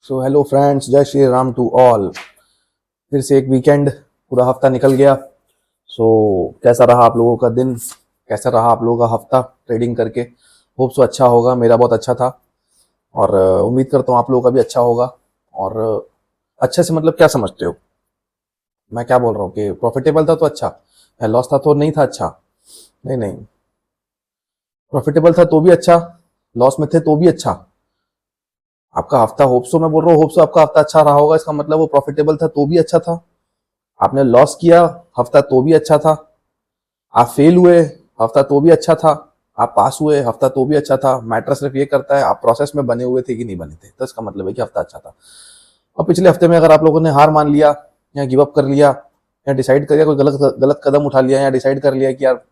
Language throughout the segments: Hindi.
सो हेलो फ्रेंड्स, जय श्री राम टू ऑल। फिर से एक वीकेंड, पूरा हफ्ता निकल गया। कैसा रहा आप लोगों का दिन, कैसा रहा आप लोगों का हफ्ता ट्रेडिंग करके? होप सो अच्छा होगा। मेरा बहुत अच्छा था और उम्मीद करता हूँ आप लोगों का भी अच्छा होगा। और अच्छे से मतलब क्या समझते हो मैं क्या बोल रहा हूँ? कि प्रॉफिटेबल था तो अच्छा, लॉस था तो नहीं था अच्छा? नहीं नहीं, प्रॉफिटेबल था तो भी अच्छा, लॉस में थे तो भी अच्छा। आपका हफ्ता, होप्सो मैं बोल रहा हूँ, होप्सो आपका हफ्ता अच्छा रहा होगा। इसका मतलब वो प्रॉफिटेबल था तो भी अच्छा था, आपने लॉस किया हफ्ता तो भी अच्छा था, आप फेल हुए हफ्ता तो भी अच्छा था, आप पास हुए हफ्ता तो भी अच्छा था। मैटर सिर्फ ये करता है आप प्रोसेस में बने हुए थे कि नहीं बने थे, तो इसका मतलब है कि हफ्ता अच्छा था। और पिछले हफ्ते में अगर आप लोगों ने हार मान लिया या गिव अप कर लिया या डिसाइड कर लिया, कोई गलत गलत कदम उठा लिया या डिसाइड कर लिया कि यार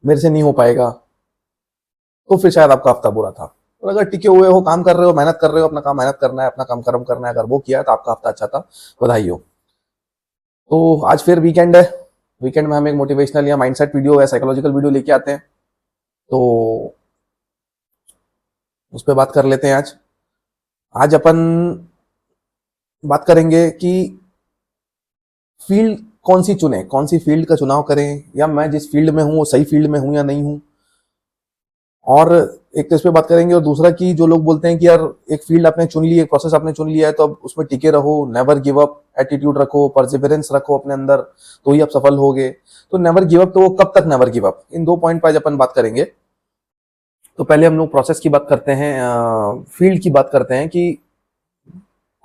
मेरे से नहीं हो पाएगा, तो फिर शायद आपका हफ्ता बुरा था। और अगर टिके हुए हो, काम कर रहे हो, मेहनत कर रहे हो, अपना काम मेहनत करना है, अपना काम कर्म करना है, अगर वो किया है तो आपका हफ्ता अच्छा था, बधाई हो। तो आज फिर वीकेंड है। वीकेंड में हम एक मोटिवेशनल या माइंडसेट वीडियो या साइकोलॉजिकल वीडियो लेके आते हैं, तो उस पर बात कर लेते हैं। आज आज अपन बात करेंगे कि फील्ड कौन सी चुने, कौन सी फील्ड का चुनाव करें, या मैं जिस फील्ड में हूं वो सही फील्ड में हूं या नहीं हूं। और एक तो इस पे बात करेंगे, और दूसरा कि जो लोग बोलते हैं कि यार एक फील्ड आपने चुन ली, एक प्रोसेस आपने चुन लिया है तो अब उसमें टिके रहो, नेवर गिव अप एटीट्यूड रखो, परसिवरेंस रखो अपने अंदर, तो ही आप सफल होगे। तो नेवर गिव अप, तो वो कब तक नेवर गिव अप, इन दो पॉइंट पर आज अपन बात करेंगे। तो पहले हम लोग प्रोसेस की बात करते हैं, फील्ड की बात करते हैं कि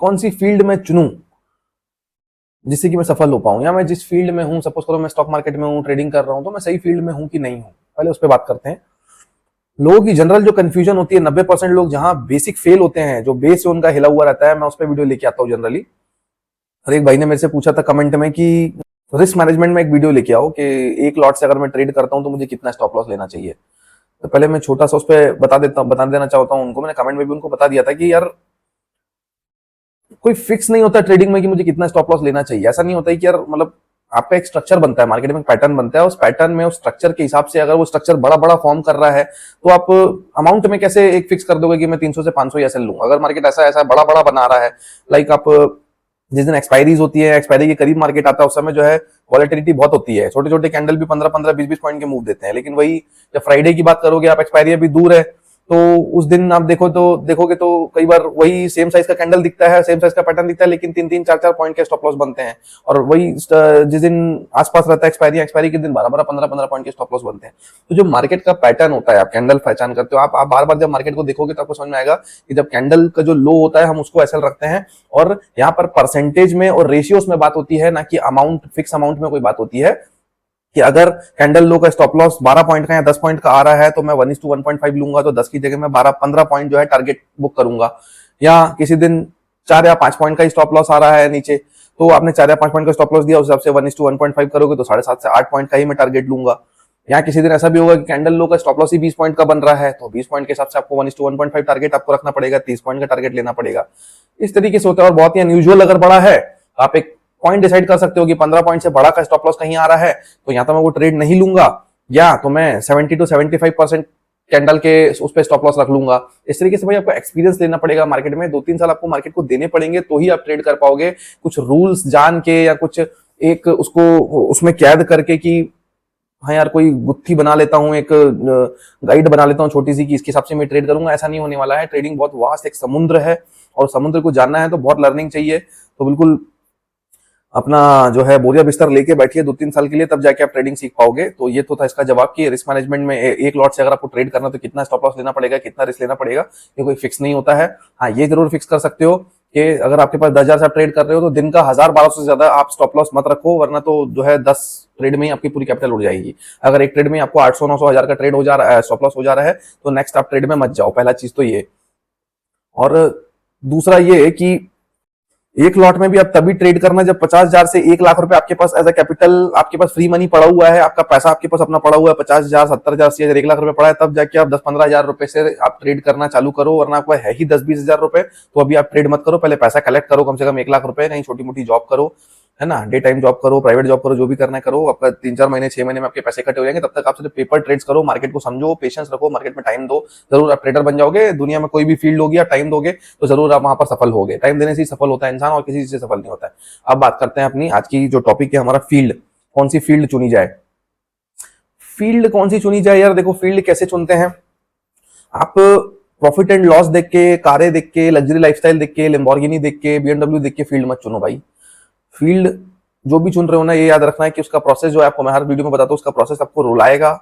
कौन सी फील्ड में चुनूं जिससे कि मैं सफल हो पाऊं, या मैं जिस फील्ड में हूं, सपोज करो मैं स्टॉक मार्केट में हूं, ट्रेडिंग कर रहा हूं, तो मैं सही फील्ड में हूं कि नहीं हूं, पहले उस पर बात करते हैं। लोगों की जनरल जो कंफ्यूजन होती है, 90% लोग जहां बेसिक फेल होते हैं, जो बेस से उनका हिला हुआ रहता है, मैं उस पर वीडियो लेके आता हूँ जनरली। और एक भाई ने मेरे से पूछा था कमेंट में कि रिस्क मैनेजमेंट में एक वीडियो लेके आओ कि एक लॉट से अगर मैं ट्रेड करता हूं तो मुझे कितना स्टॉप लॉस लेना चाहिए। तो पहले मैं छोटा सा उस पर बता देना चाहता हूँ उनको। मैंने कमेंट में भी उनको बता दिया था कि यार कोई फिक्स नहीं होता ट्रेडिंग में कि मुझे कितना स्टॉप लॉस लेना चाहिए। ऐसा नहीं होता है कि यार मतलब आपका एक स्ट्रक्चर बनता है, मार्केट में पैटर्न बनता है, उस पैटर्न में उस स्ट्रक्चर के हिसाब से अगर वो स्ट्रक्चर बड़ा बड़ा फॉर्म कर रहा है तो आप अमाउंट में कैसे एक फिक्स कर दोगे कि मैं 300 से 500 ऐसे लूंगा। अगर मार्केट ऐसा ऐसा बड़ा बड़ा बना रहा है, लाइक आप जिस दिन एक्सपायरीज होती है, एक्सपायरी के करीब मार्केट आता है, उस समय जो है वॉलेटिलिटी बहुत होती है, छोटे छोटे कैंडल भी 15-15 20-20 पॉइंट के मूव देते हैं। लेकिन वही जब फ्राइडे की बात करोगे, आप एक्सपायरी अभी दूर है, तो उस दिन आप देखोगे तो कई बार वही सेम साइज का कैंडल दिखता है, सेम साइज का पैटर्न दिखता है, लेकिन 3-3 4-4 पॉइंट के स्टॉप लॉस बनते हैं। और वही जिस दिन आसपास रहता है एक्सपायरी, एक्सपायरी के दिन 12-12 15-15 पॉइंट के स्टॉप लॉस बनते हैं। तो जो मार्केट का पैटर्न होता है, आप कैंडल पहचान करते हो, आप बार बार जब मार्केट को देखोगे तो आपको समझ में आएगा कि जब कैंडल का जो लो होता है हम उसको ऐसा रखते हैं, और यहाँ पर परसेंटेज में और रेशियोस में बात होती है, ना कि अमाउंट, फिक्स अमाउंट में कोई बात होती है कि अगर कैंडल लो का स्टॉप लॉस 12 पॉइंट का या 10 पॉइंट का आ रहा है तो मैं 1:1.5 लूंगा, तो 10 की जगह मैं 12-15 पॉइंट जो है टारगेट बुक करूंगा। या किसी दिन 4 या 5 पॉइंट का स्टॉप लॉस आ रहा है नीचे, तो आपने 4 या 5 पॉइंट का स्टॉप लॉस दिया, उस हिसाब से 1:1.5 करोगे तो 7.5 से 8 पॉइंट का ही मैं टारगेट लूंगा। या किसी दिन ऐसा भी होगा कि कैंडल लो का स्टॉप लॉस ही 20 पॉइंट का बन रहा है, तो 20 पॉइंट के हिसाब से आपको 1:1.5 टारगेट आपको रखना पड़ेगा, 30 पॉइंट का टारगेट लेना पड़ेगा। इस तरीके से होता है। और बहुत ही अनयूजुअल अगर बड़ा है, आप एक पॉइंट डिसाइड कर सकते हो कि 15 पॉइंट से बड़ा का स्टॉप लॉस कहीं आ रहा है, तो या तो मैं वो ट्रेड नहीं लूंगा, या तो मैं 70-75% कैंडल के उस पर स्टॉप लॉस रख लूंगा। इस तरीके से भाई आपको एक्सपीरियंस लेना पड़ेगा मार्केट में, 2-3 साल आपको मार्केट को देने पड़ेंगे, तो ही आप ट्रेड कर पाओगे। कुछ रूल्स जान के या कुछ एक उसको उसमें कैद करके कि हाँ यार कोई गुत्थी बना लेता हूँ, एक गाइड बना लेता हूँ छोटी सी कि इसके हिसाब से मैं ट्रेड करूंगा, ऐसा नहीं होने वाला है। ट्रेडिंग बहुत वास्ट एक समुद्र है, और समुद्र को जानना है तो बहुत लर्निंग चाहिए। तो बिल्कुल अपना जो है बोरिया बिस्तर लेके बैठिए 2-3 साल के लिए, तब जाके आप ट्रेडिंग सीख पाओगे। तो ये तो था इसका जवाब कि रिस्क मैनेजमेंट में एक लॉट से अगर आपको ट्रेड करना तो कितना स्टॉप लॉस लेना पड़ेगा, कितना रिस्क लेना पड़ेगा, ये कोई फिक्स नहीं होता है। हाँ, ये जरूर फिक्स कर सकते हो कि अगर आपके पास 10,000 से आप ट्रेड कर रहे हो तो दिन का 1,000-1,200 से ज्यादा आप स्टॉप लॉस मत रखो, वरना तो जो है 10 ट्रेड में ही आपकी पूरी कैपिटल उड़ जाएगी। अगर एक ट्रेड में आपको 800-900 हजार का ट्रेड हो जा रहा है, स्टॉप लॉस हो जा रहा है, तो नेक्स्ट आप ट्रेड में मत जाओ, पहला चीज तो ये। और दूसरा ये कि एक लॉट में भी आप तभी ट्रेड करना जब 50,000 से 1 लाख रुपए आपके पास एज अ कैपिटल, आपके पास फ्री मनी पड़ा हुआ है, आपका पैसा आपके पास अपना पड़ा हुआ है 50,000, 70,000, 80,000, 1 लाख रुपए पड़ा है, तब जाके आप 10-15 हजार रुपए से आप ट्रेड करना चालू करो। वरना आपको है ही 10-20 हजार रुपए, तो अभी आप ट्रेड मत करो, पहले पैसा कलेक्ट करो, कम से कम 1 लाख रुपए, कहीं छोटी मोटी जॉब करो, है ना, डे टाइम जॉब करो, प्राइवेट जॉब करो, जो भी करना है करो, आपका 3-4 महीने 6 महीने में आपके पैसे इकट्ठे हो जाएंगे। तब तक आप सिर्फ पेपर ट्रेड्स करो, मार्केट को समझो, पेशेंस रखो, मार्केट में टाइम दो, जरूर आप ट्रेडर बन जाओगे। दुनिया में कोई भी फील्ड होगी, आप टाइम दोगे तो जरूर आप वहां पर सफल होगे। टाइम देने से ही सफल होता है इंसान, और किसी चीज से सफल नहीं होता है। अब बात करते हैं अपनी आज की जो टॉपिक है हमारा, फील्ड। कौन सी फील्ड चुनी जाए? फील्ड कौन सी चुनी जाए यार? देखो, फील्ड कैसे चुनते हैं आप? प्रॉफिट एंड लॉस देख के, कारें देख के, लग्जरी लाइफस्टाइल देख के, लैम्बोर्गिनी देख के, बीएमडब्ल्यू देख के फील्ड मत चुनो भाई। फील्ड जो भी चुन रहे हो ना, ये याद रखना है कि उसका प्रोसेस जो है, आपको मैं हर वीडियो में बताता हूँ, उसका प्रोसेस आपको रुलाएगा।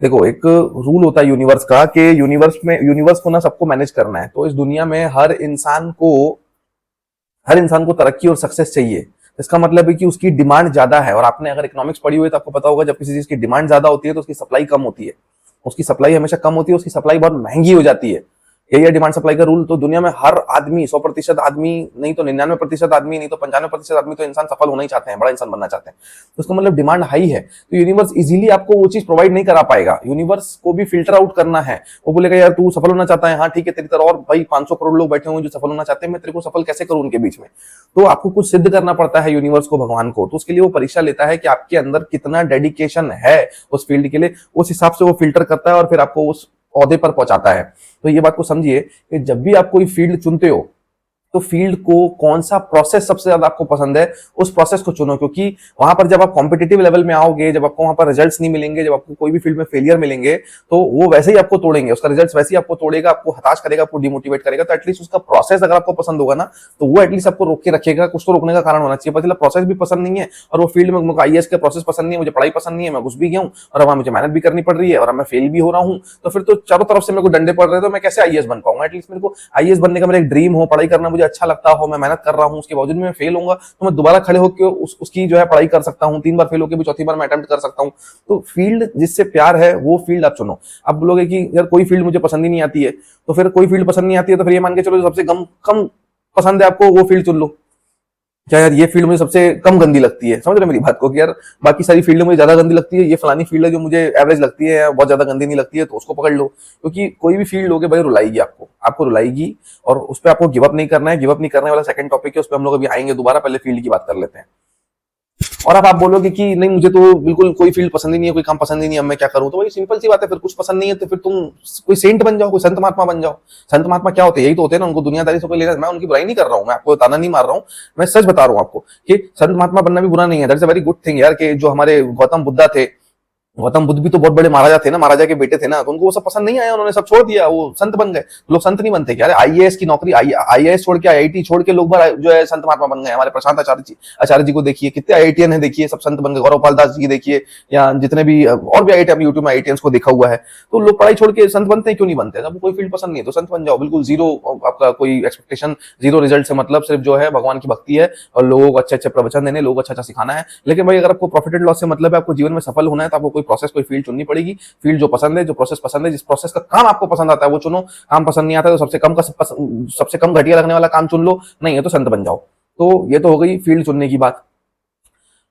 देखो, एक रूल होता है यूनिवर्स का कि यूनिवर्स को ना सबको मैनेज करना है। तो इस दुनिया में हर इंसान को तरक्की और सक्सेस चाहिए। इसका मतलब है कि उसकी डिमांड ज्यादा है। और आपने अगर इकोनॉमिक्स पढ़ी हुई है तो आपको पता होगा, जब किसी चीज की डिमांड ज्यादा होती है तो उसकी सप्लाई कम होती है। उसकी सप्लाई हमेशा कम होती है, उसकी सप्लाई बहुत महंगी हो जाती है। यही है डिमांड सप्लाई का रूल। तो दुनिया में हर आदमी, 100% आदमी नहीं तो 99% आदमी, नहीं तो 95% आदमी तो इंसान सफल होना ही चाहते हैं, बड़ा इंसान बनना चाहते हैं। तो उसका मतलब डिमांड हाई है। तो यूनिवर्स इजीली आपको वो चीज प्रोवाइड नहीं करा पाएगा। यूनिवर्स को भी फिल्टर आउट करना है। वो बोलेगा यार तू सफल होना चाहता है, हाँ ठीक है, तेरी तरह और भाई 500 करोड़ लोग बैठे हुए जो सफल होना चाहते हैं, मैं तेरे को सफल कैसे करूं उनके बीच में? तो आपको कुछ सिद्ध करना पड़ता है यूनिवर्स को, भगवान को। तो उसके लिए वो परीक्षा लेता है कि आपके अंदर कितना डेडिकेशन है उस फील्ड के लिए। उस हिसाब से वो फिल्टर करता है और फिर आपको उस ओहदे पर पहुंचाता है। तो ये बात को समझिए कि जब भी आप कोई फील्ड चुनते हो तो फील्ड को कौन सा प्रोसेस सबसे ज्यादा आपको पसंद है, उस प्रोसेस को चुनो। क्योंकि वहां पर जब आप कॉम्पिटिटिव लेवल में आओगे, जब आपको वहां पर रिजल्ट्स नहीं मिलेंगे, जब आपको कोई भी फील्ड में फेलियर मिलेंगे, तो वो वैसे ही आपको तोड़ेंगे। उसका रिजल्ट वैसे ही आपको तोड़ेगा, आपको हताश करेगा, आपको डिमोटिवेट करेगा। तो एटलीस्ट उसका प्रोसेस अगर आपको पसंद होगा ना, तो वो एटलीस्ट आपको रोक के रखेगा। कुछ तो रोकने का कारण होना चाहिए। पता चला प्रोसेस भी पसंद नहीं है और वो फील्ड में मुझे आईएएस के प्रोसेस पसंद नहीं है, मुझे पढ़ाई पसंद नहीं है, मैं घुस भी गया हूँ और अब मुझे मेहनत भी करनी पड़ रही है और अब मैं फेल भी हो रहा हूँ, तो फिर तो चारों तरफ से मेरे को डंडे पड़ रहे हैं, तो मैं कैसे आईएएस बन पाऊंगा? एटलीस्ट मेरे को आईएएस बनने का मेरा एक ड्रीम हो, पढ़ाई करना मुझे अच्छा लगता हो, मैं मेहनत कर रहा हूं, उसके बावजूद मैं फेल होऊंगा तो मैं दोबारा खड़े होकर उसकी जो है पढ़ाई कर सकता हूं। 3 बार फेल होकर भी चौथी बार मैं अटेम्प्ट कर सकता हूं। तो फील्ड जिससे प्यार है वो फील्ड आप चुनो। आप बोलोगे कि यार कोई फील्ड मुझे पसंद ही नहीं आती है, तो फिर कोई फील्ड पसंद नहीं आती है तो फिर ये मान के चलो जो सबसे कम पसंद है आपको वो फील्ड चुन लो। क्या यार ये फील्ड मुझे सबसे कम गंदी लगती है, समझ रहे मेरी बात को? कि यार बाकी सारी फील्ड मुझे ज्यादा गंदी लगती है, ये फलानी फील्ड है जो मुझे एवरेज लगती है, बहुत ज्यादा गंदी नहीं लगती है, तो उसको पकड़ लो। क्योंकि कोई भी फील्ड लोगे भाई रुलाएगी आपको रुलाएगी, और उस पर आपको गिव अप नहीं करना है। गिव अप नहीं करने वाला सेकंड टॉपिक है, उस पर हम लोग अभी आएंगे दोबारा। पहले फील्ड की बात कर लेते हैं। और अब आप बोलोगे कि नहीं मुझे तो बिल्कुल कोई फील्ड पसंद ही नहीं है, कोई काम पसंद ही नहीं है, अब मैं क्या करूं? तो वही सिंपल सी बात है, फिर कुछ पसंद नहीं है तो फिर तुम कोई सेंट बन जाओ, कोई संत महात्मा बन जाओ। संत महात्मा क्या होते हैं? यही तो होते हैं ना, उनको दुनियादारी से कोई लेना। मैं उनकी बुराई नहीं कर रहा हूं, मैं आपको ताना नहीं मार रहा हूं, मैं सच बता रहा हूं आपको कि संत महात्मा बनना भी बुरा नहीं है। That's a very good thing यार। कि जो हमारे गौतम बुद्धा थे, गौतम बुद्ध भी तो बहुत बड़े महाराजा थे ना, महाराजा के बेटे थे ना, तो उनको वो सब पसंद नहीं आया, उन्होंने सब छोड़ दिया, वो संत बन गए। तो लोग संत नहीं बनते क्या? आईएएस की नौकरी, आईएएस छोड़ के, आईआईटी छोड़ के लोग बार जो है संत महात्मा बन गए। हमारे प्रशांत आचार्य जी को देखिए, कितने आईआईटीएन है, देखिए सब संत बन गए। गौरव पाल दास जी देखिए, या जितने भी और भी आईआईटी, यूट्यूब में आईआईटीएन को देखा हुआ है। तो लोग पढ़ाई छोड़ के संत बनते हैं, क्यों नहीं बनते? जब कोई फील्ड पसंद नहीं है तो संत बन जाओ, बिल्कुल जीरो आपका कोई एक्सपेक्टेशन, जीरो रिजल्ट से मतलब सिर्फ जो है भगवान की भक्ति है और लोगों को अच्छे अच्छे प्रवचन देने, लोगों को अच्छा अच्छा सिखाना है। लेकिन भाई अगर आपको प्रॉफिट एंड लॉस से मतलब है, आपको जीवन में सफल होना है, तो आपको कोई प्रोसेस, कोई फील्ड चुननी पड़ेगी। फील्ड जो पसंद है, जो प्रोसेस पसंद है, जिस प्रोसेस का काम आपको पसंद आता है वो चुनो। काम पसंद नहीं आता है तो सबसे कम घटिया लगने वाला काम चुन लो, नहीं है तो संत बन जाओ। तो ये तो हो गई फील्ड चुनने की बात।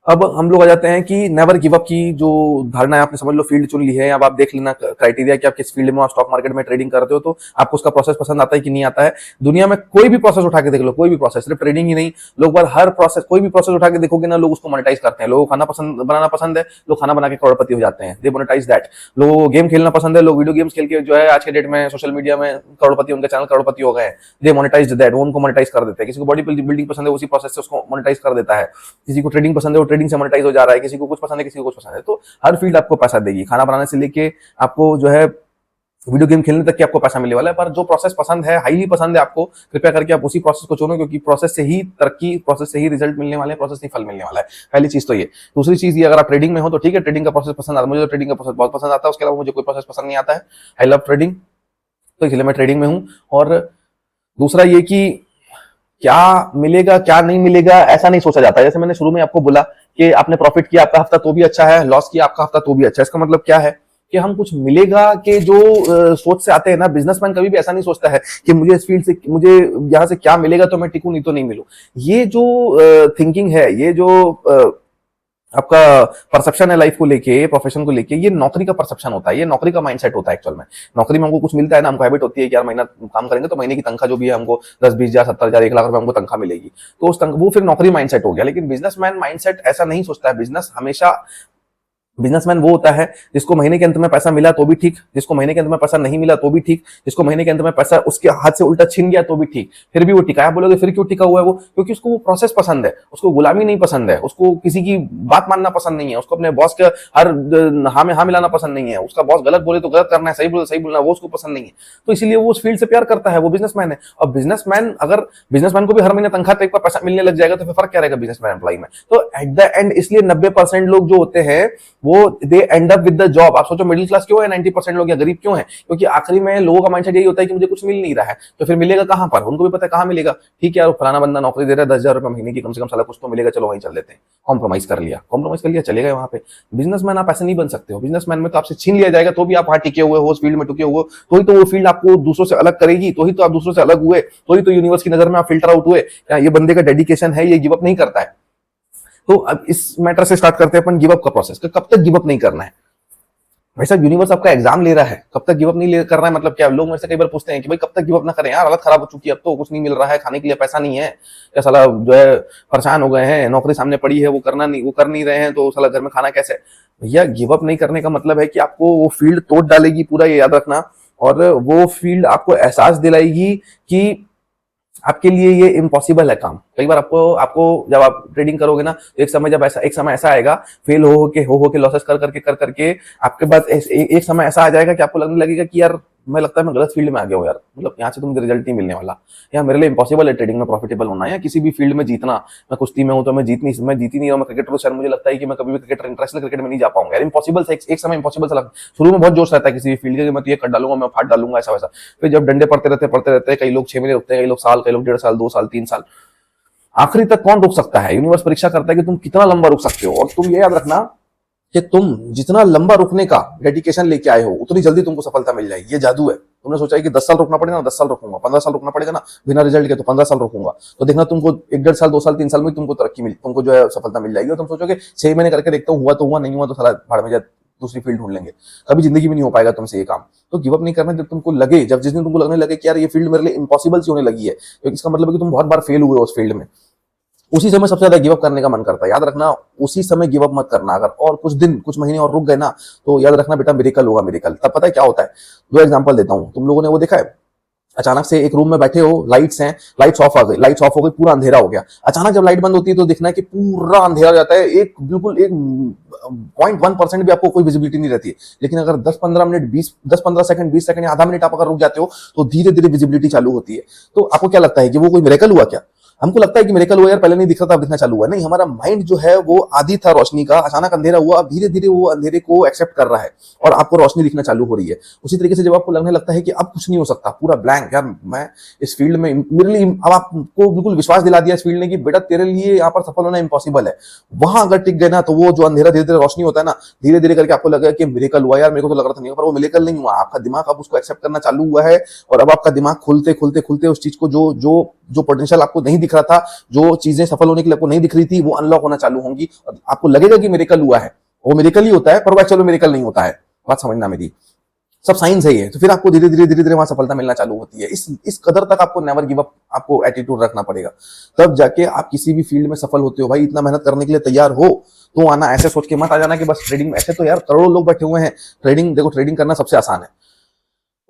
अब हम लोग आ जाते हैं कि नेवर गिव अप की जो धारणा है, आपने समझ लो फील्ड चुन ली है। अब आप देख लेना क्राइटेरिया कि आप किस फील्ड में, आप स्टॉक मार्केट में ट्रेडिंग करते हो तो आपको उसका प्रोसेस पसंद आता है कि नहीं आता है। दुनिया में कोई भी प्रोसेस उठा के देख लो, कोई भी प्रोसेस, सिर्फ ट्रेडिंग ही नहीं, लोग बार हर प्रोसेस, कोई भी प्रोसेस उठा के देखोगे ना, लोग उसको मोनेटाइज करते हैं। लोगों को खाना बनाना पसंद है, लोग खाना बना के करोड़पति हो जाते हैं, दे मोनेटाइज दैट। लोगों को गेम खेलना पसंद है, लोग वीडियो गेम्स खेल के जो है आज के डेट में सोशल मीडिया में करोड़पति, उनके चैनल करोड़पति हो गए, दे मोनेटाइज दैट, वो उनको मोनेटाइज कर देते हैं। किसी को बॉडी बिल्डिंग पसंद है, उसी प्रोसेस से उसको मोनेटाइज कर देता है। किसी को ट्रेडिंग पसंद है, वो ट्रेडिंग से मोनेटाइज हो जा रहा है। किसी को कुछ पसंद है, किसी को कुछ पसंद है। तो हर फील्ड आपको पैसा देगी, खाना बनाने से लेके आपको जो है वीडियो गेम खेलने तक की आपको पैसा मिलने वाला है। पर जो प्रोसेस पसंद है, हाईली पसंद है आपको, कृपया करके आप उसी प्रोसेस को चुनो, क्योंकि प्रोसेस से ही तरक्की, प्रोसेस से ही रिजल्ट मिलने वाले हैं, प्रोसेस से ही फल मिलने वाला है। पहली चीज तो ये। दूसरी चीज ये, अगर आप ट्रेडिंग में हो तो ठीक है, ट्रेडिंग का प्रोसेस पसंद आता है, मुझे तो ट्रेडिंग का प्रोसेस बहुत पसंद आता है, उसके अलावा मुझे कोई प्रोसेस पसंद नहीं आता है। आई लव ट्रेडिंग, तो इसलिए मैं ट्रेडिंग में हूं। और दूसरा ये कि क्या मिलेगा क्या नहीं मिलेगा ऐसा नहीं सोचा जाता है। जैसे मैंने शुरू में आपको बोला कि आपने प्रॉफिट किया आपका हफ्ता तो भी अच्छा है, लॉस किया आपका हफ्ता तो भी अच्छा है। इसका मतलब क्या है कि हम कुछ मिलेगा के जो सोच से आते हैं ना, बिजनेसमैन कभी भी ऐसा नहीं सोचता है कि मुझे इस फील्ड से, मुझे यहाँ से क्या मिलेगा तो मैं टिकूं, नहीं तो नहीं मिलूं। ये जो थिंकिंग है, ये जो आपका परसेप्शन है लाइफ को लेके, प्रोफेशन को लेके, ये नौकरी का परसेप्शन होता है, ये नौकरी का माइंडसेट होता है एक्चुअल में। नौकरी में हमको कुछ मिलता है ना, हमको हैबिट होती है कि यार महीना काम करेंगे तो महीने की तनख्वाह जो भी है हमको 10-20 हजार 70 हजार 1 लाख रुपए हमको तनख्वाह मिलेगी, तो वो फिर नौकरी माइंडसेट हो गया। लेकिन बिजनेसमैन माइंडसेट ऐसा नहीं सोचता है। बिजनेसमैन वो होता है जिसको महीने के अंत में पैसा मिला तो भी ठीक, जिसको महीने के अंत में पैसा नहीं मिला तो भी ठीक, जिसको महीने के अंत में पैसा उसके हाथ से उल्टा छीन गया तो भी ठीक, फिर भी वो टिका है। आप बोलोगे फिर क्यों टिका हुआ है वो? क्योंकि उसको वो प्रोसेस पसंद है, उसको गुलामी नहीं पसंद है, उसको किसी की बात मानना पसंद नहीं है, उसको अपने बॉस के हर हाँ में हाँ मिलाना पसंद नहीं है, उसका बॉस गलत बोले तो गलत करना है, सही बोले तो सही बोलना, वो उसको पसंद नहीं है। तो इसीलिए वो उस फील्ड से प्यार करता है, वो बिजनेसमैन है। और बिजनेसमैन को भी हर महीने तनख्वाह टाइप का पैसा मिलने लग जाएगा तो फिर फर्क क्या रहेगा बिजनेसमैन एम्प्लॉय में? तो एट द एंड इसलिए 90% लोग जो होते हैं वो they end up with the job. आप सोचो मिडिल क्लास क्यों है 90% लोग, या गरीब क्यों है? क्योंकि आखिरी में लोगों का माइंडसेट यही होता है कि मुझे कुछ मिल नहीं रहा है, तो फिर मिलेगा कहां पर? उनको भी पता है कहां मिलेगा। ठीक है यार, फलाना बंदा नौकरी दे रहा है 10 हजार रुपए महीने की, कम से कम साला कुछ तो मिलेगा, चलो वहीं चल लेते हैं। कॉम्प्रोमाइज कर लिया, चले गए वहां पे। बिजनेसमैन आप ऐसे नहीं बन सकते हो। बिजनेसमैन में तो आपसे छीन लिया जाएगा तो भी आप वहां टिके हुए हो, उस फील्ड में टिके हुए हो, तो ही तो वो फील्ड आपको दूसरों से अलग करेगी, तो ही तो आप दूसरों से अलग हुए, तो ही तो यूनिवर्स की नजर में आप फिल्टर आउट हुए। ये बंदे का डेडिकेशन है, ये गिव अप नहीं करता है। तो अब इस मैटर से स्टार्ट करते हैं अपन गिव अप का प्रोसेस। कब तक गिव अप नहीं करना है? भाई साहब, यूनिवर्स आपका एग्जाम ले रहा है, कब तक गिव अप नहीं करना है मतलब क्या? लोग मेरे से कई बार पूछते हैं कि भाई कब तक गिव अप ना करें यार, हालत खराब हो चुकी है, अब तो कुछ नहीं मिल रहा है, खाने के लिए पैसा नहीं है, क्या साला जो है परेशान हो गए हैं, नौकरी सामने पड़ी है, वो कर नहीं रहे हैं, तो साला घर में खाना कैसे? भैया, गिव अप नहीं करने का मतलब है कि आपको वो फील्ड तोड़ डालेगी पूरा, ये याद रखना। और वो फील्ड आपको एहसास दिलाएगी कि आपके लिए ये इम्पॉसिबल है काम। कई बार आपको जब आप ट्रेडिंग करोगे ना, तो एक समय ऐसा आएगा, फेल हो के लॉसेस कर करके आपके पास एक समय ऐसा आ जाएगा कि आपको लगने लगेगा कि यार मैं लगता है मैं गलत फील्ड में आ गया हूँ यार, मतलब यहाँ से तो मुझे रिजल्ट नहीं मिलने वाला, या मेरे लिए इंपॉसिबल है ट्रेडिंग में प्रॉफिटेबल होना, या किसी भी फील्ड में जीतना। मैं कुश्ती में हूँ तो मैं जीत ही नहीं रहा, मैं क्रिकेटर हूँ, शायद मुझे लगता है कि मैं कभी भी इंटरनेशनल क्रिकेट में नहीं जा पाऊंगा यार, इंपॉसिबल से एक समय इंपॉसिबल सा लगता है। शुरू में बहुत जोश रहता है किसी भी फील्ड के, मैं तो ये कर डालूंगा, मैं फाड़ डालूंगा, ऐसा वैसा। फिर जब डंडे पड़ते रहते, कई लोग 6 महीने रुकते हैं, कई लोग साल, कई लोग 1.5 साल, 2 साल, 3 साल, आखिरी तक कौन रुक सकता है? यूनिवर्स परीक्षा करता है कि तुम कितना लंबा रुक सकते हो। और तुम ये याद रखना कि तुम जितना लंबा रुकने का डेडिकेशन लेके आए हो, उतनी जल्दी तुमको सफलता मिल जाएगी। ये जादू है। तुमने सोचा है कि 10 साल रुकना पड़ेगा ना, 10 साल रुकूंगा, 15 साल रुकना पड़ेगा ना बिना रिजल्ट के, तो 15 साल रुकूंगा, तो देखना तुमको 1.5 साल, 2 साल, 3 साल में तुमको तुमको जो है सफलता मिल जाएगी। और तुम सोचोगे 6 महीने करके देखता हूँ, हुआ तो हुआ, नहीं हुआ तो साला भाड़ में जा, दूसरी फील्ड ढूंढ लेंगे। कभी जिंदगी में नहीं हो पाएगा तुमसे ये काम। तो गिव अप नहीं करना। जब तुमको लगे, जिस दिन तुमको लगने लगे कि यार ये फील्ड मेरे लिए इंपॉसिबल सी होने लगी है, तो इसका मतलब है कि तुम बहुत बार फेल हुए हो उस फील्ड में, उसी समय सबसे ज्यादा गिव अप करने का मन करता है। याद रखना, उसी समय गिव अप मत करना। अगर और कुछ दिन, कुछ महीने और रुक गए ना, तो याद रखना बेटा, मिरेकल होगा, मिरेकल। तब पता है क्या होता है? 2 एग्जांपल देता हूं। तुम लोगों ने वो देखा है, अचानक से एक रूम में बैठे हो, लाइट्स हैं, लाइट्स ऑफ हो गई, पूरा अंधेरा हो गया। अचानक जब लाइट बंद होती है तो दिखना है कि पूरा अंधेरा हो जाता है, एक बिल्कुल एक 0.1% भी आपको कोई विजिबिलिटी नहीं रहती है। लेकिन अगर 10-15 सेकंड, 20 सेकंड या आधा मिनट आप अगर रुक जाते हो, तो धीरे धीरे विजिबिलिटी चालू होती है। तो आपको क्या लगता है कि वो कोई मिरेकल हुआ क्या? हमको लगता है कि मिरेकल हुआ यार, पहले नहीं दिख रहा था, अब दिखना चालू हुआ। नहीं, हमारा माइंड जो है वो आदी था रोशनी का, अचानक अंधेरा हुआ, अब धीरे धीरे वो अंधेरे को एक्सेप्ट कर रहा है और आपको रोशनी दिखना चालू हो रही है। उसी तरीके से जब आपको लगने लगता है कि अब कुछ नहीं हो सकता, पूरा ब्लैंक, यार मैं इस फील्ड में, मेरे लिए, अब आपको बिल्कुल विश्वास दिला दिया इस फील्ड ने कि बेटा तेरे लिए यहाँ पर सफल होना इंपॉसिबल है, वहां अगर टिक गए ना, तो वो जो अंधेरा धीरे धीरे रोशनी होता है ना, धीरे धीरे करके आपको लगा कि मिरेकल हुआ यार, मेरे को तो लग रहा था नहीं, पर वो मिरेकल नहीं हुआ। आपका दिमाग अब उसको एक्सेप्ट करना चालू हुआ है, और अब आपका दिमाग खुलते उस चीज को, जो पोटेंशियल आपको नहीं दिख रहा था, जो चीजें सफल होने के लिए आपको नहीं दिख रही थी, वो अनलॉक होना चालू होंगी, और आपको लगेगा कि मिरेकल हुआ है। वो मिरेकल ही होता है, पर वो एक्चुअली मिरेकल नहीं होता है। बात समझना मेरी, सब साइंस है ये। तो फिर आपको धीरे धीरे वहां सफलता मिलना चालू होती है। इस कदर तक आपको नेवर गिव अप, आपको एटीट्यूड रखना पड़ेगा, तब जाके आप किसी भी फील्ड में सफल होते हो। भाई इतना मेहनत करने के लिए तैयार हो तो आना, ऐसे सोच के मत आ जाना कि बस ट्रेडिंग में। ऐसे तो यार करोड़ों लोग बैठे हुए हैं। देखो, ट्रेडिंग करना सबसे आसान है,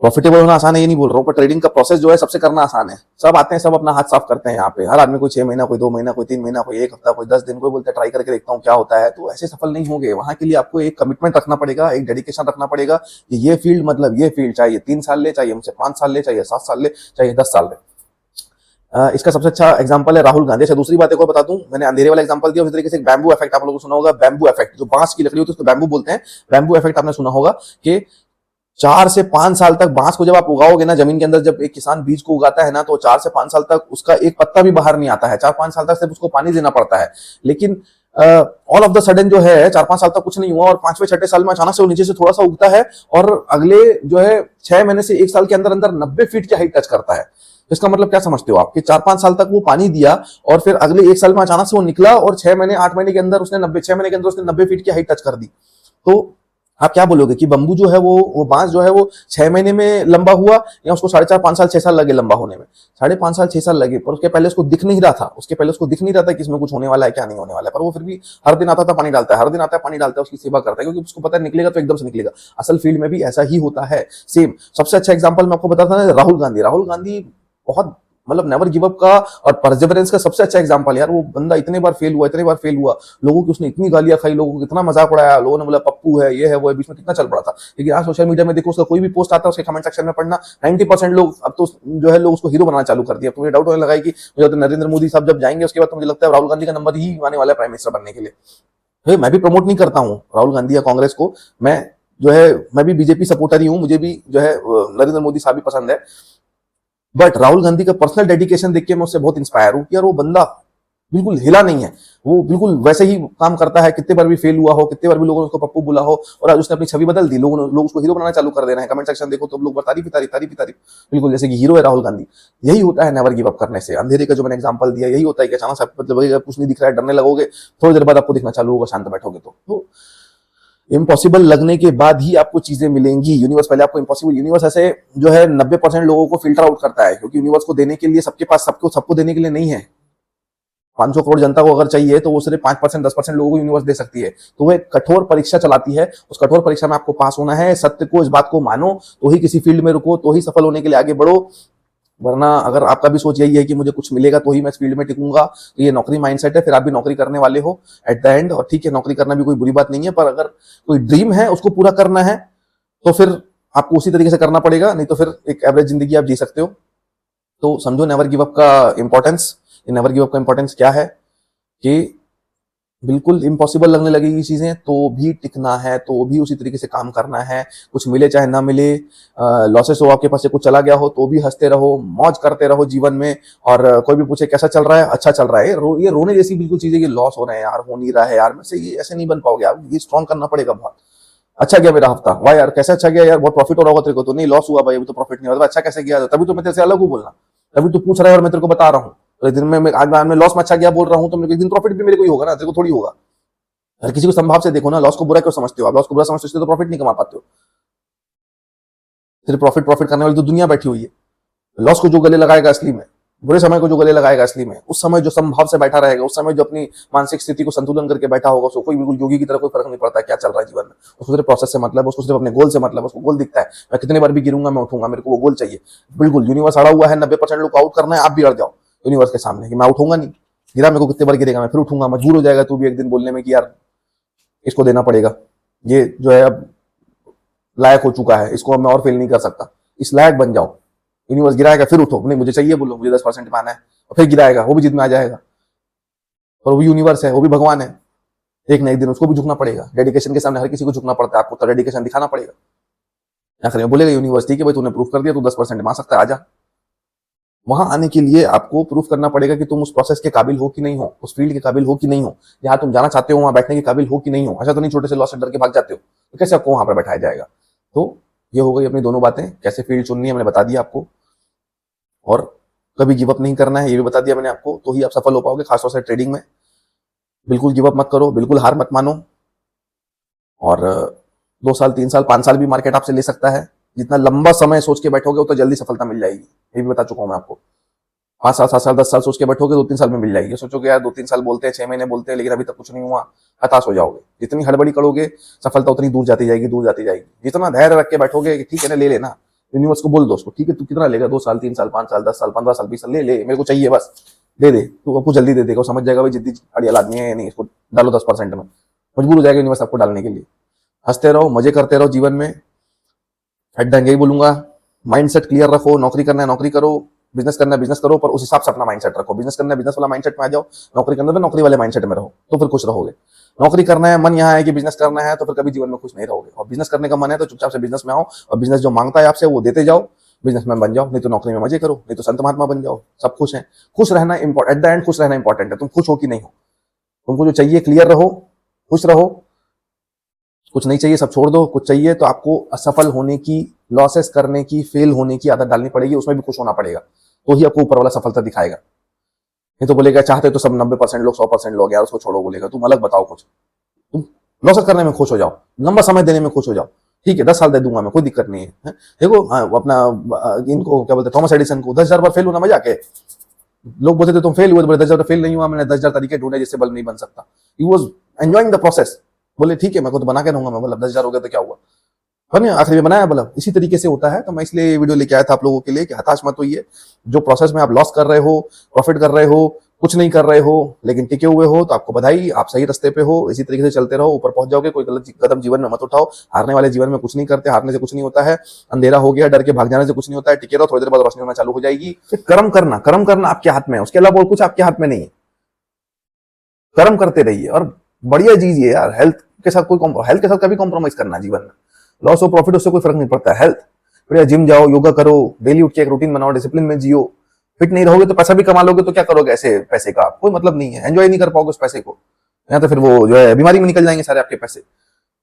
प्रॉफिटेबल होना आसान है ये नहीं बोल रहा हूँ, पर ट्रेडिंग का प्रोसेस जो है सबसे करना आसान है। सब आते हैं, सब अपना हाथ साफ करते हैं यहाँ पे, हर आदमी कोई 6 महीना, कोई 2 महीना, कोई 3 महीना, कोई 1 हफ्ता, कोई 10 दिन, कोई बोलता है ट्राई करके देखता हूँ क्या होता है। तो ऐसे सफल नहीं होंगे। वहां के लिए आपको एक कमिटमेंट रखना पड़ेगा, एक डेडिकेशन रखना पड़ेगा कि ये फील्ड, मतलब ये फील्ड, चाहे 3 साल ले, चाहे हमसे 5 साल ले, चाहे 7 साल ले, चाहे 10 साल ले। इसका सबसे अच्छा एग्जांपल है राहुल गांधी। अच्छा, दूसरी बात एक और बता दूं, मैंने अंधेरे वाला एग्जांपल दिया, उसी तरीके से बैम्बू इफेक्ट आप लोगों को सुना होगा। बैम्बू इफेक्ट, जो बांस की लकड़ी होती है उसको बैम्बू बोलते हैं। बैम्बू इफेक्ट आपने सुना होगा कि 4 से 5 साल तक बांस को जब आप उगाओगे ना जमीन के अंदर, जब एक किसान बीज को उगाता है ना, तो 4 से 5 साल तक उसका एक पत्ता भी बाहर नहीं आता है। 4-5 साल तक सिर्फ उसको पानी देना पड़ता है। लेकिन ऑल ऑफ द सडन जो है 4-5 साल तक कुछ नहीं हुआ, और 5वें-6ठे साल में अचानक से वो नीचे से थोड़ा सा उगता है, और अगले जो है 6 महीने से 1 साल के अंदर अंदर 90 फीट की हाइट टच करता है। तो इसका मतलब क्या समझते हो आप कि 4-5 साल तक वो पानी दिया और फिर अगले 1 साल में अचानक से वो निकला और 6 महीने 8 महीने के अंदर उसने 90 फीट की हाइट टच कर दी। तो आप क्या बोलोगे कि बंबू जो है वो बांस जो है वो 6 महीने में लंबा हुआ या उसको 4.5-5 साल 6 साल लगे लंबा होने में? 5.5 साल 6 साल लगे, पर उसके पहले उसको दिख नहीं रहा था, उसके पहले उसको दिख नहीं रहा था कि इसमें कुछ होने वाला है क्या नहीं होने वाला है, पर वो फिर भी हर दिन आता था पानी डालता है, हर दिन आता है पानी डालता है, उसकी सेवा करता है, क्योंकि उसको पता है निकलेगा तो एकदम से निकलेगा। असल फील्ड में भी ऐसा ही होता है सेम। सबसे अच्छा एग्जाम्पल मैं आपको बताता था, राहुल गांधी बहुत मतलब नेवर गिव अप का और परसेवरेंस का सबसे अच्छा एग्जांपल यार। वो बंदा इतने बार फेल हुआ, लोगों की उसने इतनी गालियां खाई, लोगों को कितना मजाक उड़ाया, लोगों ने बोला पप्पू है, ये है वो है, बीच में कितना चल पड़ा था। लेकिन आज सोशल मीडिया में देखो, उसका कोई भी पोस्ट आता है उसके कमेंट सेक्शन में पढ़ना 90% लोग अब तो जो है लोग उसको हीरो बनाना चालू कर दिया। तो मुझे डाउट होने लगा है कि मुझे तो नरेंद्र मोदी साहब जब जाएंगे उसके बाद तो मुझे लगता है राहुल गांधी का नंबर ही आने वाला है प्राइम मिनिस्टर बनने के लिए। मैं भी प्रमोट नहीं करता हूँ राहुल गांधी या कांग्रेस को, मैं जो है मैं भी बीजेपी सपोर्टर ही हूँ, मुझे भी जो है नरेंद्र मोदी साहब भी पसंद है। बट राहुल गांधी का पर्सनल डेडिकेशन देख के मैं उससे बहुत इंस्पायर हूं कि यार वो बंदा बिल्कुल हिला नहीं है, वो बिल्कुल वैसे ही काम करता है, कितने बार भी फेल हुआ हो, कितने बार भी लोगों ने उसको पप्पू बोला हो, और आज उसने अपनी छवि बदल दी, लोग उसको हीरो बनाना चालू कर दे रहे हैं। कमेंट सेक्शन देखो तो लोग तारीफ ही तारीफ तारीफ ही तारीफ, बिल्कुल जैसे कि हीरो है राहुल गांधी। यही होता है नेवर गिव अप करने से। अंधेरे का जो मैंने एग्जांपल दिया यही होता है कि अचानक से मतलब कुछ नहीं दिख रहा है, डरने लगोगे, थोड़ी देर बाद आपको दिखना चालू होगा, शांत बैठोगे तो इम्पॉसिबल लगने के बाद ही आपको चीजें मिलेंगी। यूनिवर्स पहले आपको इम्पॉसिबल, यूनिवर्स ऐसे जो है 90% लोगों को फिल्टर आउट करता है, क्योंकि यूनिवर्स को देने के लिए सबके पास सबको देने के लिए नहीं है। 500 करोड़ जनता को अगर चाहिए तो वो सिर्फ 5% 10% लोगों को यूनिवर्स दे सकती है। तो वो एक कठोर परीक्षा चलाती है, उस कठोर परीक्षा में आपको पास होना है। सत्य को, इस बात को मानो तो ही किसी फील्ड में रुको, तो ही सफल होने के लिए आगे बढ़ो। वरना अगर आपका भी सोच यही है कि मुझे कुछ मिलेगा तो ही मैं इस फील्ड में टिकूंगा, तो ये नौकरी माइंडसेट है, फिर आप भी नौकरी करने वाले हो एट द एंड। और ठीक है, नौकरी करना भी कोई बुरी बात नहीं है, पर अगर कोई ड्रीम है उसको पूरा करना है तो फिर आपको उसी तरीके से करना पड़ेगा, नहीं तो फिर एक एवरेज जिंदगी आप जी सकते हो। तो समझो नेवर गिव अप का इंपॉर्टेंस। नेवर गिव अप का इंपॉर्टेंस क्या है कि बिल्कुल इम्पॉसिबल लगने लगेगी चीजें तो भी टिकना है, तो भी उसी तरीके से काम करना है, कुछ मिले चाहे ना मिले, लॉसेस हो आपके पास से, कुछ चला गया हो तो भी हंसते रहो, मौज करते रहो जीवन में। और कोई भी पूछे कैसा चल रहा है, अच्छा चल रहा है, ये रोने जैसी बिल्कुल चीजें कि लॉस हो रहे हैं यार, हो नहीं रहा है यार, मैं से ये ऐसे नहीं बन पाओगे आप, ये स्ट्रॉन्ग करना पड़ेगा बहुत। अच्छा गया मेरा हफ्ता, वाह यार कैसे अच्छा गया यार, बहुत प्रॉफिट हो रहा होगा तेरे को, तो नहीं लॉस हुआ भाई, अभी तो प्रॉफिट नहीं हुआ, अच्छा कैसे गया, तभी तो मैं तेरे से अलग हूँ बोलना, तभी तो पूछ रहा है और मैं तेरे को बता रहा हूँ। तो दिन में आज मैं लॉस में अच्छा गया बोल रहा हूँ तो मेरे को एक दिन प्रॉफिट भी मेरे को ही होगा ना, तेरे को थोड़ी होगा। हर किसी को संभाव से देखो ना, लॉस को बुरा क्यों समझते हो आप? लॉस को बुरा समझते हो तो प्रॉफिट नहीं कमा पाते हो। सिर्फ प्रॉफिट प्रॉफिट करने वाली तो दुनिया बैठी हुई है। लॉस को जो गले लगाएगा असली में, बुरे समय को जो गले लगाएगा असली में, उस समय जो संभाव से बैठा रहेगा, उस समय जो अपनी मानसिक स्थिति को संतुलन करके बैठा होगा, उसको कोई बिल्कुल योगी की तरह कोई फर्क नहीं पड़ता क्या चल रहा है जीवन में। उसको सिर्फ प्रोसेस से मतलब, उसको सिर्फ अपने गोल से मतलब, उसको गोल दिखता है, मैं कितने बार भी गिरूंगा मैं उठूंगा, मेरे को वो गोल चाहिए। बिल्कुल यूनिवर्स अड़ा हुआ है, 90% लोग को आउट करना है, आप भी अड़ जाओ यूनिवर्स के सामने कि मैं उठूंगा नहीं, गिरा मेरे को कितने बार गिरेगा, मैं फिर उठूंगा। मजबूर हो जाएगा तू भी एक दिन बोलने में कि यार इसको देना पड़ेगा, ये जो है अब लायक हो चुका है, इसको मैं और फेल नहीं कर सकता, इस लायक बन जाओ। यूनिवर्स गिराएगा फिर उठो, नहीं मुझे चाहिए बोलो, मुझे 10% पाना है, और फिर गिराएगा, वो भी जिद में आ जाएगा। और वो भी यूनिवर्स है, वो भी भगवान है, एक ना एक दिन उसको भी झुकना पड़ेगा। डेडिकेशन के सामने हर किसी को झुकना पड़ता है, आपको तो डेडिकेशन दिखाना पड़ेगा। आखिर में बोलेगा यूनिवर्स ठीक है भाई तूने प्रूफ कर दिया, तू 10% मा सकता है, आजा। वहां आने के लिए आपको प्रूफ करना पड़ेगा कि तुम उस प्रोसेस के काबिल हो कि नहीं हो, उस फील्ड के काबिल हो कि नहीं हो, जहां तुम जाना चाहते हो वहां बैठने के काबिल हो कि नहीं हो। अच्छा तो नहीं छोटे से लॉस से डर के भाग जाते हो, तो कैसे आपको वहां पर बैठाया जाएगा? तो ये हो गई अपनी दोनों बातें, कैसे फील्ड चुननी है मैंने बता दिया आपको, और कभी गिव अप नहीं करना है ये भी बता दिया मैंने आपको, तो ही आप सफल हो पाओगे, खासतौर से ट्रेडिंग में। बिल्कुल गिव अप मत करो, बिल्कुल हार मत मानो। और 2 साल 3 साल 5 साल भी मार्केट आपसे ले सकता है, जितना लंबा समय सोच के बैठोगे उतना जल्दी सफलता मिल जाएगी, ये भी बता चुका हूं मैं आपको। 5 साल 7 साल 10 साल सोच के बैठोगे 2-3 साल में मिल जाएगी। सोचोगे यार 2-3 साल बोलते हैं, 6 महीने बोलते हैं, लेकिन अभी तक कुछ नहीं हुआ, हताश हो जाओगे। जितनी हड़बड़ी करोगे सफलता उतनी दूर जाती जाएगी, दूर जाती जाएगी। जितना धैर्य रख के बैठोगे कि ठीक है ना ले लेना, यूनिवर्स को बोल दो उसको ठीक है तू कितना लेगा, 2 साल 3 साल 5 साल 10 साल 15 साल 20 साल ले ले, मेरे को चाहिए बस, दे दे, तू आपको जल्दी दे देगा, समझ जाएगा भाई जिद्दी अड़ियल आदमी है, नहीं इसको डालो 10% में, मजबूर हो जाएगा यूनिवर्स आपको डालने के लिए। हंसते रहो, मजे करते रहो जीवन में। हेड यही बोलूंगा, माइंडसेट क्लियर रखो, नौकरी करना है नौकरी करो, बिजनेस करना है बिजनेस करो, पर उस हिसाब से अपना माइंडसेट रखो। बिजनेस करना है बिजनेस वाला माइंडसेट में आ जाओ, नौकरी करना है नौकरी वाले माइंडसेट में रहो, तो फिर खुश रहोगे। नौकरी करना है मन यहाँ है कि बिजनेस करना है, तो फिर कभी जीवन में खुश नहीं रहोगे। और बिजनेस करने का मन है तो चुपचाप से बिजनेस में आओ, और बिजनेस जो मांगता है आपसे वो देते जाओ, बिजनेसमैन बन जाओ, नहीं तो नौकरी में मजे करो, नहीं तो संत महात्मा बन जाओ, सब खुश हैं। खुश रहना एट द एंड खुश रहना इंपॉर्टेंट है, तुम खुश हो कि नहीं हो, तुमको जो चाहिए क्लियर रहो, खुश रहो, कुछ नहीं चाहिए सब छोड़ दो, कुछ चाहिए तो आपको असफल होने की, लॉसेस करने की, फेल होने की आदत डालनी पड़ेगी, उसमें भी खुश होना पड़ेगा। तो ही आपको ऊपर वाला सफलता दिखाएगा। नहीं तो बोलेगा चाहते तो सब 90% लोग 100% लोग यार, उसको छोड़ो। बोलेगा तुम अलग बताओ कुछ, तुम लॉसेस करने में खुश हो जाओ, लंबा समय देने में खुश हो जाओ, ठीक है 10 साल दे दूंगा मैं, कोई दिक्कत नहीं है। देखो अपना इनको क्या बोलते हैं, थॉमस एडिसन को 10,000 बार फेल होना मजाक है। लोग बोलते थे तुम फेल हुए, तो बोले 10,000 फेल नहीं हुआ, मैंने 10,000 तरीके ढूंढे जिससे बल्ब नहीं बन सकता। He was enjoying the process. बोले ठीक है मैं खुद बना के रहूंगा, मैं बोला 10,000 हो गया तो क्या हुआ, बने आखिर में बनाया बल्ब। इसी तरीके से होता है। तो मैं इसलिए ये वीडियो लेके आया था आप लोगों के लिए कि हताश मत होइए। जो प्रोसेस में आप लॉस कर रहे हो, प्रॉफिट कर रहे हो, कुछ नहीं कर रहे हो लेकिन टिके हुए हो, तो आपको बधाई, आप सही रास्ते पे हो। इसी तरीके से चलते रहो, ऊपर पहुंच जाओगे। कोई गलत कदम जीवन में मत उठाओ। हारने वाले जीवन में कुछ नहीं करते, हारने से कुछ नहीं होता है। अंधेरा हो गया, डर के भाग जाने से कुछ नहीं होता है। टिके रहो, थोड़ी देर बाद रोशनी होना चालू हो जाएगी। फिर कर्म करना आपके हाथ में है, उसके अलावा और कुछ आपके हाथ में नहीं है। कर्म करते रहिए। और बढ़िया चीज ये यार, हेल्थ के साथ कभी कॉम्प्रोमाइज करना जीवन में, लॉस हो प्रॉफिट उससे कोई फर्क नहीं पड़ता है। हेल्थ बढ़िया, जिम जाओ, योगा करो, डेली उठ के एक रूटीन बनाओ, डिसिप्लिन में जियो। फिट नहीं रहोगे तो पैसा भी कमा लोगे तो क्या करोगे, ऐसे पैसे का कोई मतलब नहीं है, एंजॉय नहीं कर पाओगे उस पैसे को। या तो फिर वो जो है बीमारी में निकल जाएंगे सारे आपके पैसे।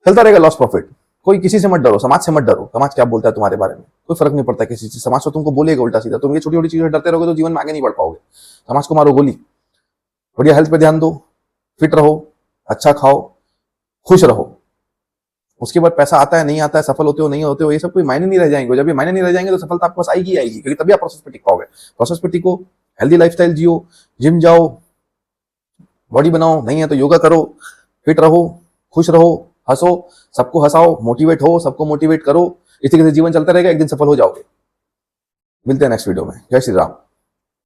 चलता रहेगा लॉस प्रॉफिट। कोई किसी से मत डरो, समाज से मत डरो। समाज क्या बोलता है तुम्हारे बारे में कोई फर्क नहीं पड़ता किसी चीज। समाज तो तुमको बोलेगा उल्टा सीधा, तुम ये छोटी छोटी चीजें डरते रहोगे तो जीवन में आगे नहीं बढ़ पाओगे। समाज को मारो गोली। बढ़िया हेल्थ पे ध्यान दो, फिट रहो, अच्छा खाओ, खुश रहो। उसके बाद पैसा आता है नहीं आता है, सफल होते हो नहीं होते हो, ये सब कोई मायने नहीं रह जाएंगे। जब ये मायने नहीं रह जाएंगे तो सफलता आपके पास आएगी ही आएगी, क्योंकि तभी आप प्रोसेस पे टिक पाओगे। प्रोसेस पे टिको, हेल्दी लाइफस्टाइल जियो, जिम जाओ, बॉडी बनाओ, नहीं है तो योगा करो, फिट रहो, खुश रहो, हंसो, सबको हंसाओ, मोटिवेट हो, सबको मोटिवेट करो। इस तरीके से जीवन चलता रहेगा, एक दिन सफल हो जाओगे। मिलते हैं नेक्स्ट वीडियो में। जय श्री राम।